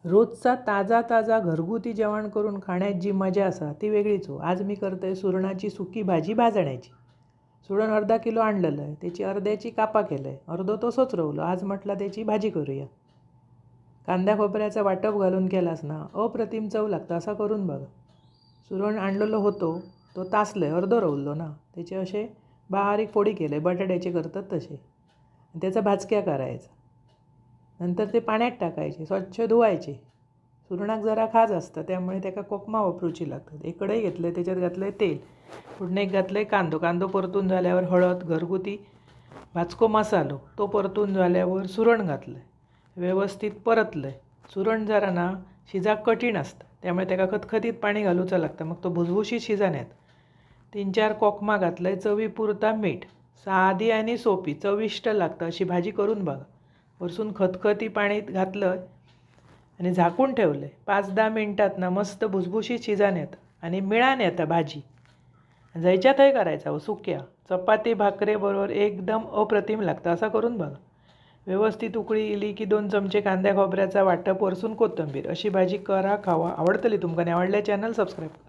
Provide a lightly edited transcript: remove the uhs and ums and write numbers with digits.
रोजचा ताजा ताजा घरगुती जेवण करून खाण्यात जी मजा असा ती वेगळीच हो. आज मी करते सुरणाची सुकी भाजी भाजण्याची. सुरण अर्धा किलो आणलेलं आहे, त्याची अर्ध्याची कापा केलं आहे, अर्धं तसंच रवलं. आज म्हटलं त्याची भाजी करूया. कांद्या खोबऱ्याचं वाटप घालून केलास ना अप्रतिम चव लागतं, असा करून बघा. सुरण आणलेलं होतो तो तासलं आहे, अर्धं रवलं ना, त्याचे असे बारीक फोडी केले, बटाट्याचे करतात तसे. त्याचा भाजक्या करायचा. नंतर ते पाण्यात टाकायचे, स्वच्छ धुवायचे. सुरणाक जरा खाज असतं त्यामुळे त्याका कोकमा वापरूची लागतात. एक कढई घेतलं, त्याच्यात घातलं तेल, फोडणीक घातलं कांदो परतून झाल्यावर हळद, घरगुती भाजको मसालो तो परतून झाल्यावर सुरण घातलं, व्यवस्थित परतलं. सुरण जरा ना शिजाक कठीण असतं त्यामुळे त्याका खतखतीत पाणी घालूचं लागतं, मग तो भुसभुशीत शिजाण्यात. 3-4 कोकमा घातलं, चवीपुरता मीठ. साधी आणि सोपी, चविष्ट लागतं अशी भाजी करून बघा. वरसून खतखती पाणी घातलं आणि झाकून ठेवलं. 5-10 मिनटात ना मस्त भुसभुशीत शिजाण्यात आणि मिळान येतं भाजी. जायच्या थंय करायचा व सुक्या चपाती भाकरेबरोबर एकदम अप्रतिम लागतं, असं करून बघा. व्यवस्थित उकळी इली की 2 चमचे कांद्या खोबऱ्याचा वाटप, वरसून कोथिंबीर. अशी भाजी करा, खावा. आवडतली तुमका? आवडल्या चॅनल सबस्क्राईब करा.